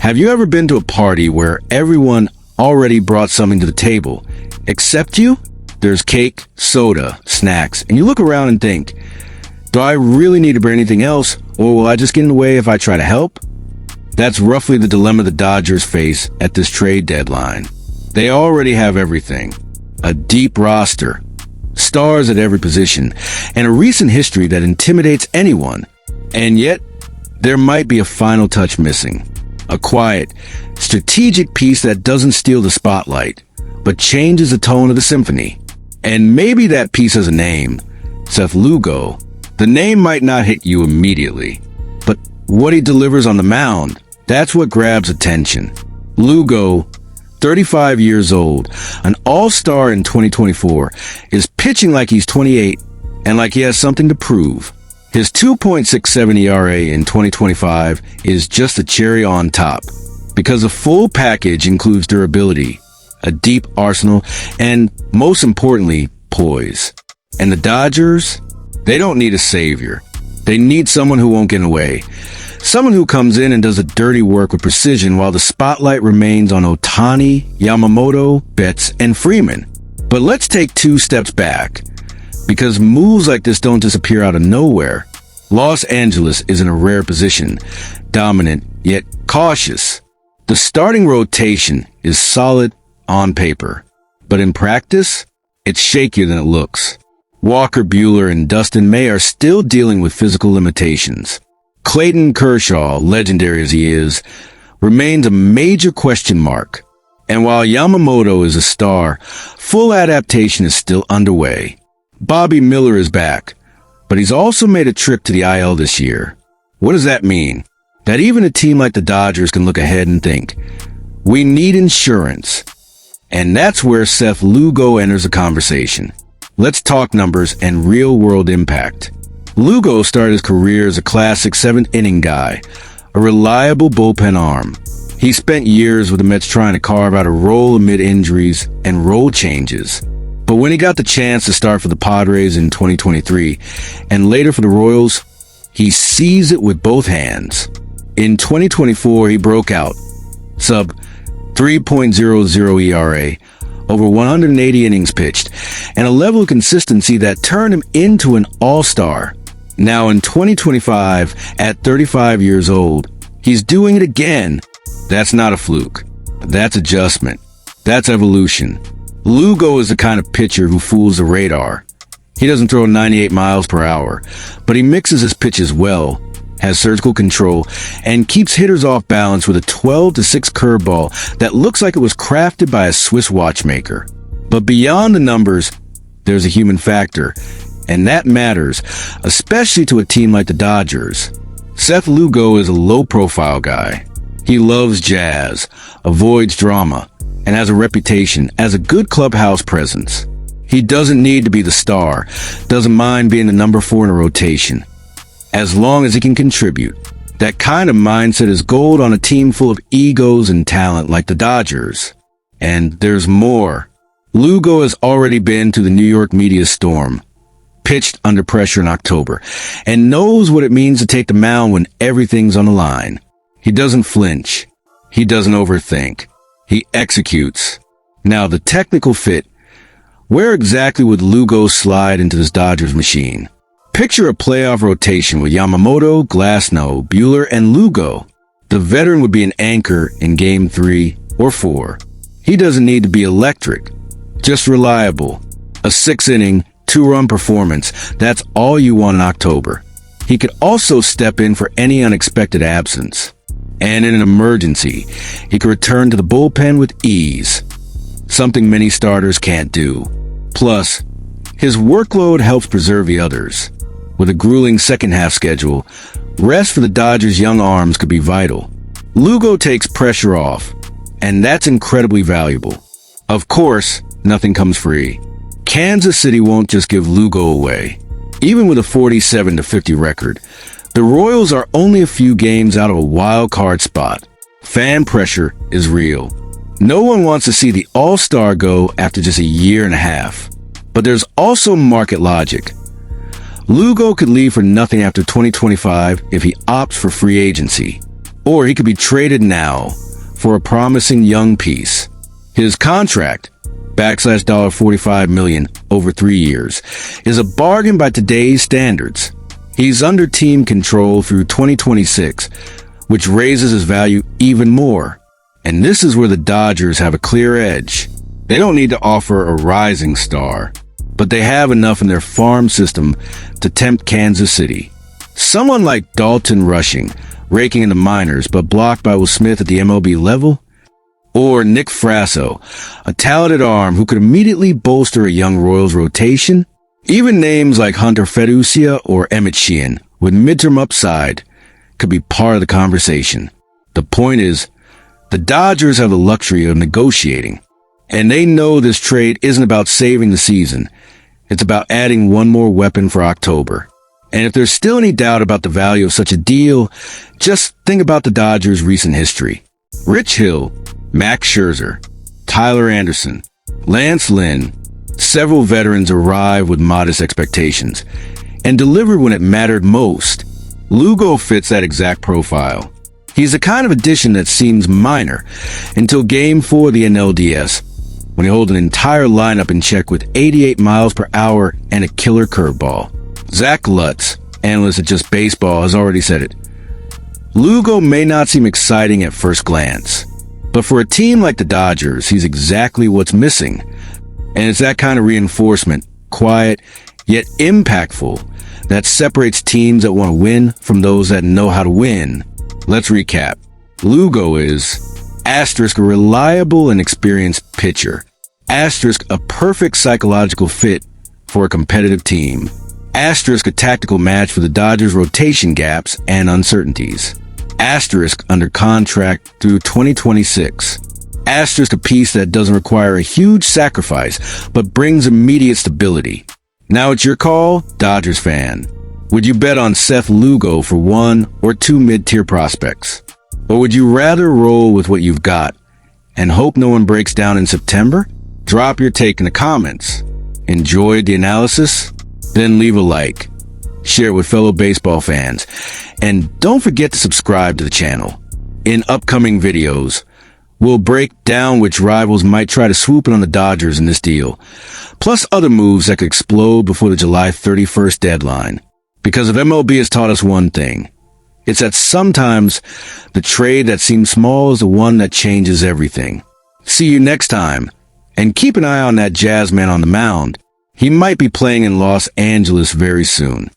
Have you ever been to a party where everyone already brought something to the table, except you? There's cake, soda, snacks, and you look around and think, do I really need to bring anything else, or will I just get in the way if I try to help? That's roughly the dilemma the Dodgers face at this trade deadline. They already have everything. A deep roster, stars at every position, and a recent history that intimidates anyone. And yet, there might be a final touch missing. A quiet, strategic piece that doesn't steal the spotlight, but changes the tone of the symphony. And maybe that piece has a name, Seth Lugo. The name might not hit you immediately, but what he delivers on the mound, that's what grabs attention. Lugo, 35 years old, an all-star in 2024, is pitching like he's 28 and like he has something to prove. His 2.67 ERA in 2025 is just a cherry on top, because the full package includes durability, a deep arsenal, and most importantly, poise. And the Dodgers, they don't need a savior. They need someone who won't get in the way. Someone who comes in and does the dirty work with precision while the spotlight remains on Ohtani, Yamamoto, Betts, and Freeman. But let's take 2 steps back, because moves like this don't disappear out of nowhere. Los Angeles is in a rare position, dominant yet cautious. The starting rotation is solid on paper, but in practice, it's shakier than it looks. Walker Buehler and Dustin May are still dealing with physical limitations. Clayton Kershaw, legendary as he is, remains a major question mark. And while Yamamoto is a star, full adaptation is still underway. Bobby Miller is back, but he's also made a trip to the IL this year. What does that mean? That even a team like the Dodgers can look ahead and think, we need insurance. And that's where Seth Lugo enters the conversation. Let's talk numbers and real-world impact. Lugo started his career as a classic 7th-inning guy, a reliable bullpen arm. He spent years with the Mets trying to carve out a role amid injuries and role changes. But when he got the chance to start for the Padres in 2023, and later for the Royals, he seized it with both hands. In 2024, he broke out, sub 3.00 ERA, over 180 innings pitched, and a level of consistency that turned him into an all-star. Now in 2025, at 35 years old, he's doing it again. That's not a fluke. That's adjustment. That's evolution. Lugo is the kind of pitcher who fools the radar. He doesn't throw 98 miles per hour, but he mixes his pitches well, has surgical control, and keeps hitters off balance with a 12-6 curveball that looks like it was crafted by a Swiss watchmaker. But beyond the numbers, there's a human factor, and that matters, especially to a team like the Dodgers. Seth Lugo is a low-profile guy. He loves jazz, avoids drama, and has a reputation as a good clubhouse presence. He doesn't need to be the star, doesn't mind being the number 4 in a rotation, as long as he can contribute. That kind of mindset is gold on a team full of egos and talent like the Dodgers. And there's more. Lugo has already been to the New York media storm, pitched under pressure in October, and knows what it means to take the mound when everything's on the line. He doesn't flinch. He doesn't overthink. He executes. Now, the technical fit. Where exactly would Lugo slide into this Dodgers machine? Picture a playoff rotation with Yamamoto, Glasnow, Buehler, and Lugo. The veteran would be an anchor in Game 3 or 4. He doesn't need to be electric, just reliable. A 6-inning, 2-run performance, that's all you want in October. He could also step in for any unexpected absence. And in an emergency, he could return to the bullpen with ease, something many starters can't do. Plus, his workload helps preserve the others. With a grueling second-half schedule, rest for the Dodgers' young arms could be vital. Lugo takes pressure off, and that's incredibly valuable. Of course, nothing comes free. Kansas City won't just give Lugo away. Even with a 47-50 record, the Royals are only a few games out of a wild card spot. Fan pressure is real. No one wants to see the all-star go after just a year and a half. But there's also market logic. Lugo could leave for nothing after 2025 if he opts for free agency. Or he could be traded now for a promising young piece. His contract, $45 million over 3 years, is a bargain by today's standards. He's under team control through 2026, which raises his value even more. And this is where the Dodgers have a clear edge. They don't need to offer a rising star, but they have enough in their farm system to tempt Kansas City. Someone like Dalton Rushing, raking in the minors but blocked by Will Smith at the MLB level? Or Nick Frasso, a talented arm who could immediately bolster a young Royals rotation? Even names like Hunter Feducia or Emmett Sheehan, with midterm upside, could be part of the conversation. The point is, the Dodgers have the luxury of negotiating, and they know this trade isn't about saving the season. It's about adding one more weapon for October. And if there's still any doubt about the value of such a deal, just think about the Dodgers' recent history. Rich Hill, Max Scherzer, Tyler Anderson, Lance Lynn, several veterans arrived with modest expectations and delivered when it mattered most. Lugo fits that exact profile. He's the kind of addition that seems minor until Game 4 of the NLDS, when he holds an entire lineup in check with 88 miles per hour and a killer curveball. Zach Lutz, analyst at Just Baseball, has already said it. Lugo may not seem exciting at first glance, but for a team like the Dodgers, he's exactly what's missing. And it's that kind of reinforcement, quiet, yet impactful, that separates teams that want to win from those that know how to win. Let's recap. Lugo is asterisk a reliable and experienced pitcher, asterisk a perfect psychological fit for a competitive team, asterisk a tactical match for the Dodgers' rotation gaps and uncertainties, asterisk under contract through 2026, asterisk a piece that doesn't require a huge sacrifice but brings immediate stability. Now it's your call, Dodgers fan. Would you bet on Seth Lugo for one or two mid-tier prospects? Or would you rather roll with what you've got and hope no one breaks down in September? Drop your take in the comments. Enjoyed the analysis? Then leave a like. Share it with fellow baseball fans. And don't forget to subscribe to the channel. In upcoming videos, we'll break down which rivals might try to swoop in on the Dodgers in this deal, plus other moves that could explode before the July 31st deadline. Because if MLB has taught us one thing, it's that sometimes the trade that seems small is the one that changes everything. See you next time, and keep an eye on that jazz man on the mound. He might be playing in Los Angeles very soon.